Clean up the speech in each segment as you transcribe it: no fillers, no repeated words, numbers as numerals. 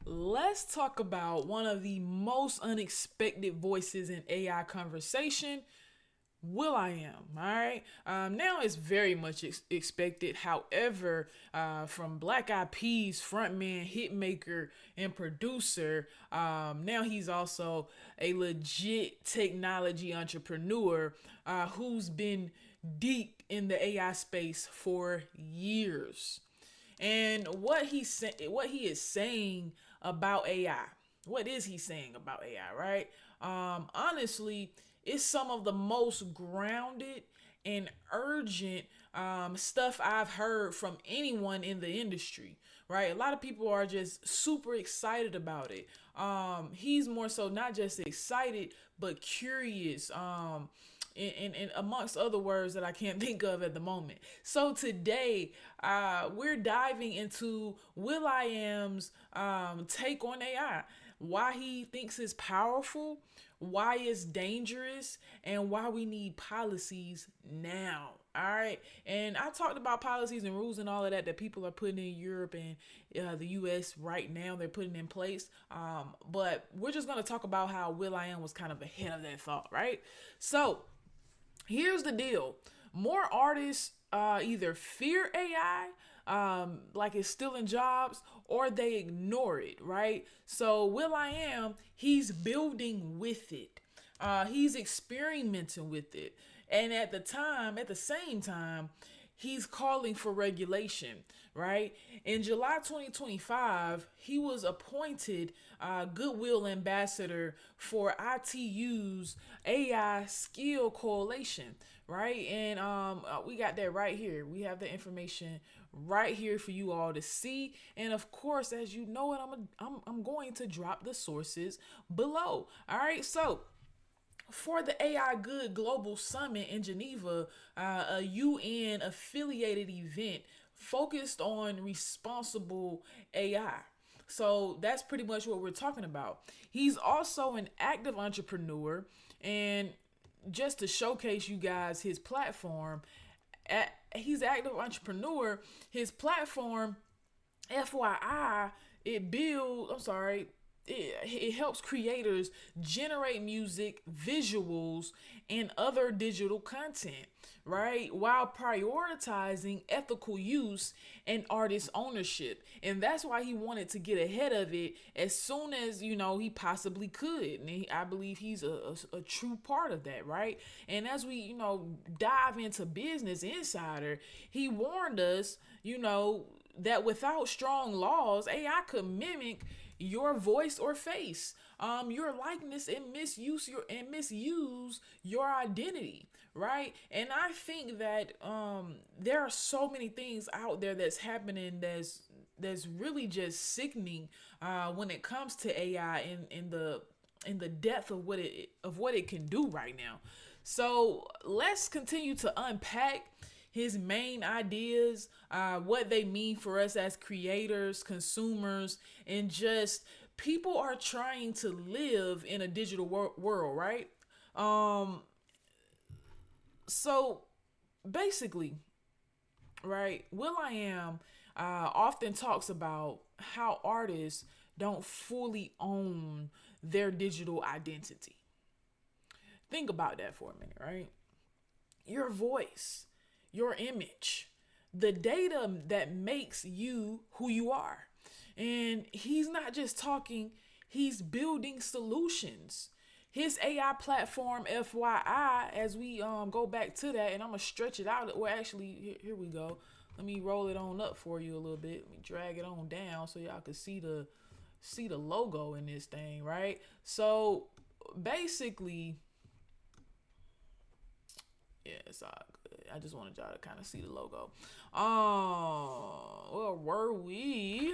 Let's talk about one of the most unexpected voices in AI conversation. Will.i.am. All right. Now it's very much expected. However, from Black Eyed Peas frontman, hitmaker, and producer, now he's also a legit technology entrepreneur who's been deep in the AI space for years. And what he is saying about AI. What is he saying about AI, right? Honestly, it's some of the most grounded and urgent stuff I've heard from anyone in the industry, right? A lot of people are just super excited about it. He's more so not just excited, but curious. And amongst other words that I can't think of at the moment. So today, we're diving into Will.i.am's take on AI, why he thinks it's powerful, why it's dangerous, and why we need policies now. All right. And I talked about policies and rules and all of that people are putting in Europe and the US right now. They're putting in place. But we're just going to talk about how Will.i.am was kind of ahead of that thought, right? So here's the deal. More artists either fear AI, like it's stealing jobs, or they ignore it, right? So Will.i.am, he's building with it. He's experimenting with it. And at the same time, he's calling for regulation, right? In July 2025, he was appointed Goodwill Ambassador for ITU's AI Skill Coalition, right? And we got that right here. We have the information right here for you all to see. And of course, as you know it, I'm going to drop the sources below. All right, so for the AI Good Global Summit in Geneva, a UN affiliated event focused on responsible AI. So that's pretty much what we're talking about. He's also an active entrepreneur, and just to showcase you guys his platform, he's an active entrepreneur. His platform, FYI, it builds. I'm sorry, it helps creators generate music, visuals, and other digital content, right? While prioritizing ethical use and artist ownership. And that's why he wanted to get ahead of it as soon as, he possibly could. And I believe he's a true part of that, right? And as we, dive into Business Insider, he warned us, that without strong laws, AI could mimic your voice or face, your likeness, and misuse your identity, right? And I think that there are so many things out there that's happening that's really just sickening when it comes to AI in the depth of what it can do right now. So let's continue to unpack his main ideas, what they mean for us as creators, consumers, and just people are trying to live in a digital world, right? So basically, right, Will.i.am often talks about how artists don't fully own their digital identity. Think about that for a minute, right? Your voice, your image, the data that makes you who you are. And he's not just talking, he's building solutions. His AI platform, FYI, as we go back to that, and I'm gonna stretch it out. Well, actually, here we go. Let me roll it on up for you a little bit. Let me drag it on down so y'all can see the logo in this thing, right? So basically, yeah, it's all good. I just wanted y'all to kind of see the logo. Well, were we?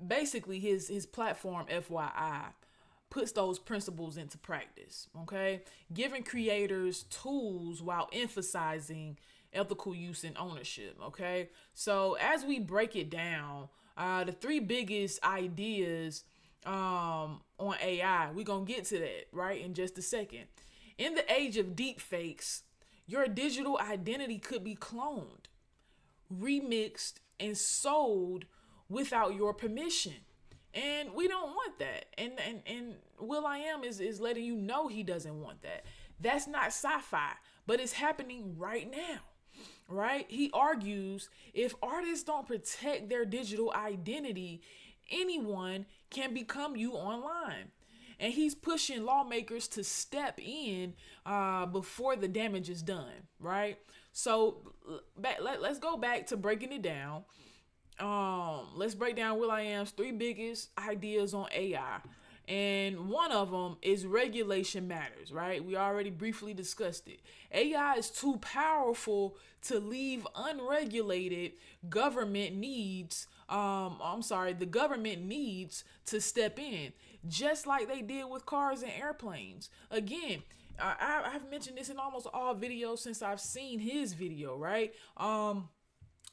Basically, his platform, FYI, puts those principles into practice. Okay, giving creators tools while emphasizing ethical use and ownership. Okay, so as we break it down, the three biggest ideas on AI. We're going to get to that, right, in just a second. In the age of deep fakes, Your digital identity could be cloned, remixed, and sold without your permission. And we don't want that. And Will.i.am is letting you know he doesn't want that. That's not sci-fi, but it's happening right now. Right? He argues if artists don't protect their digital identity, anyone can become you online. And he's pushing lawmakers to step in before the damage is done, right? So let's go back to breaking it down. Let's break down Will.i.am's three biggest ideas on AI. And one of them is regulation matters, right? We already briefly discussed it. AI is too powerful to leave unregulated. Government needs, the government needs to step in, just like they did with cars and airplanes. Again, I've mentioned this in almost all videos since I've seen his video, right? I'm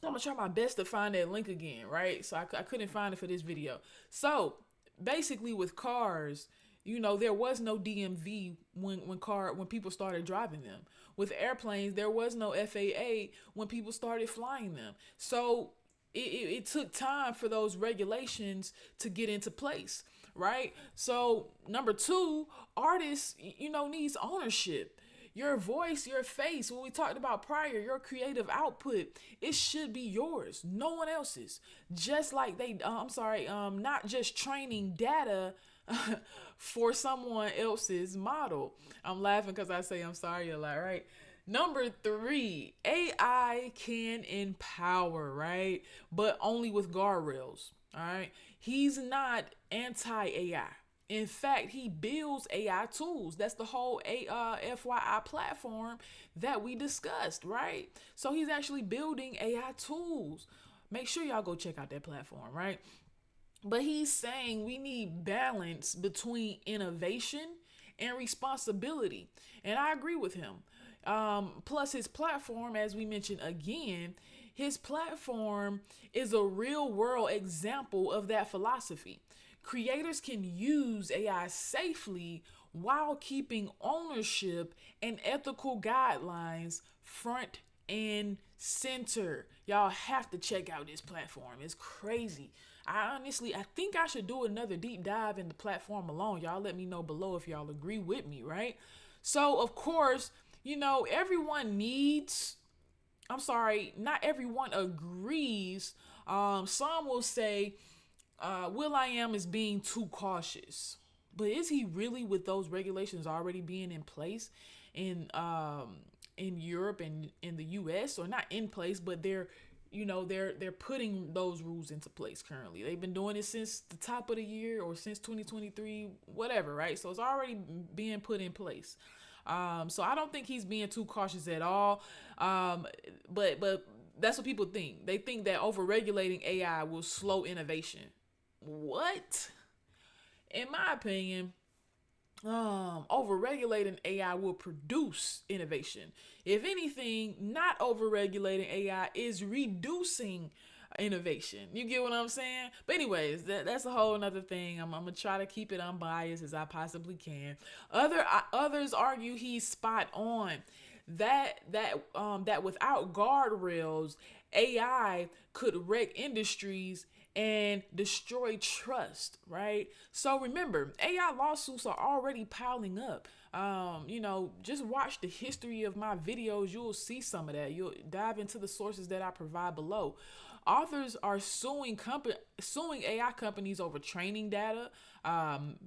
gonna try my best to find that link again, right? So I couldn't find it for this video. So basically, with cars, there was no DMV when people started driving them. With airplanes, there was no FAA when people started flying them. So it took time for those regulations to get into place, right? So number two, artists, needs ownership. Your voice, your face, what we talked about prior, your creative output, it should be yours, no one else's. Just like not just training data for someone else's model. I'm laughing because I say I'm sorry a lot, right? Number three, AI can empower, right? But only with guardrails, all right? He's not anti-AI. In fact, he builds AI tools. That's the whole FYI platform that we discussed, right? So he's actually building AI tools. Make sure y'all go check out that platform, right? But he's saying we need balance between innovation and responsibility. And I agree with him. Plus, his platform, as we mentioned again, his platform is a real world example of that philosophy. Creators can use AI safely while keeping ownership and ethical guidelines front and center. Y'all have to check out this platform. It's crazy. I think I should do another deep dive in the platform alone. Y'all let me know below if y'all agree with me, right? So, of course, everyone needs, not everyone agrees. Some will say, Will.i.am is being too cautious. But is he really, with those regulations already being in place in Europe and in the US, or not in place, but they're putting those rules into place currently. They've been doing it since the top of the year or since 2023, whatever, right? So it's already being put in place. So I don't think he's being too cautious at all. But that's what people think. They think that overregulating AI will slow innovation. What? In my opinion, overregulating AI will produce innovation. If anything, not overregulating AI is reducing innovation. You get what I'm saying? But anyways, that's a whole nother thing. I'm gonna try to keep it unbiased as I possibly can. Others argue he's spot on. That without guardrails, AI could wreck industries and destroy trust, right? So remember, AI lawsuits are already piling up. Just watch the history of my videos. You'll see some of that. You'll dive into the sources that I provide below. Authors are suing AI companies over training data,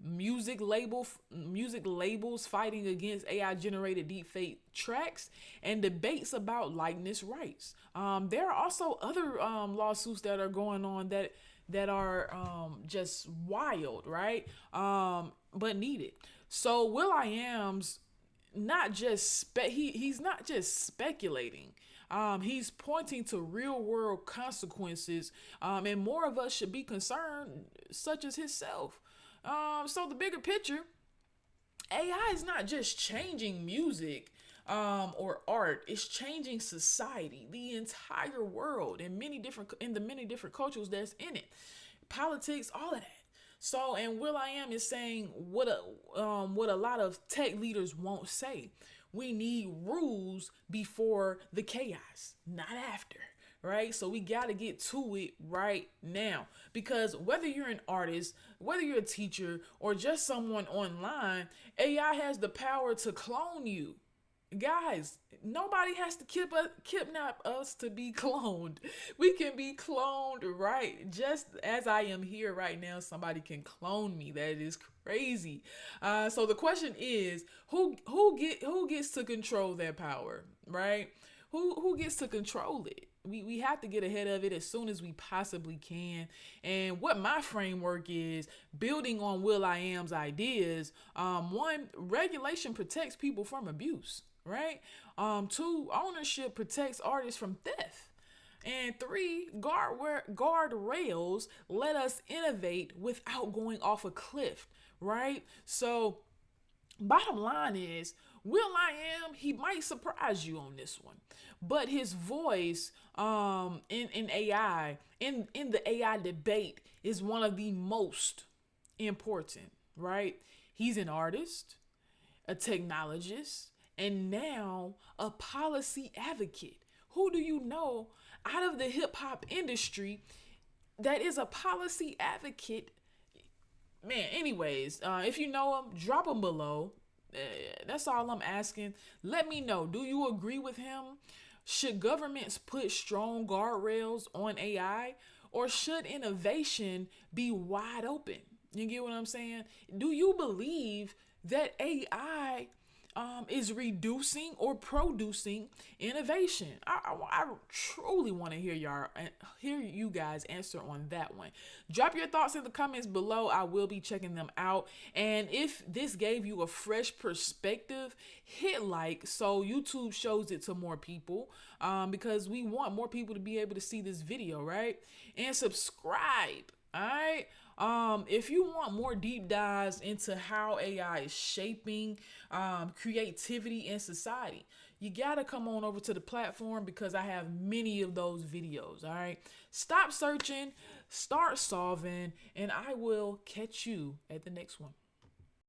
music labels fighting against AI generated deepfake tracks, and debates about likeness rights. There are also other lawsuits that are going on that are just wild, right? But needed. So Will.i.am's he's not just speculating. He's pointing to real world consequences, and more of us should be concerned, such as himself. So the bigger picture, AI is not just changing music or art; it's changing society, the entire world, in the many different cultures that's in it, politics, all of that. So, and Will.i.am is saying what a lot of tech leaders won't say. we need rules before the chaos, not after. Right? So we got to get to it right now. Because whether you're an artist, whether you're a teacher, or just someone online, AI has the power to clone you. Guys, nobody has to kidnap us to be cloned. We can be cloned, right? Just as I am here right now, somebody can clone me. That is crazy. So the question is, who gets to control their power, right? Who gets to control it? We have to get ahead of it as soon as we possibly can. And what my framework is, building on Will.i.am's ideas, one, regulation protects people from abuse, right? Two, ownership protects artists from theft. And three, guardrails let us innovate without going off a cliff, right? So bottom line is, Will.i.am, he might surprise you on this one, but his voice in AI, in the AI debate, is one of the most important, right? He's an artist, a technologist, and now a policy advocate. Who do you know out of the hip hop industry that is a policy advocate? Man, anyways, if you know him, drop him below. That's all I'm asking. Let me know. Do you agree with him? Should governments put strong guardrails on AI, or should innovation be wide open? You get what I'm saying? Do you believe that AI is reducing or producing innovation? I truly want to hear you guys answer on that one. Drop your thoughts in the comments below. I will be checking them out. And if this gave you a fresh perspective, hit like so YouTube shows it to more people, because we want more people to be able to see this video, right? And subscribe. All right. If you want more deep dives into how AI is shaping creativity in society, you gotta come on over to the platform, because I have many of those videos. All right. Stop searching, start solving, and I will catch you at the next one.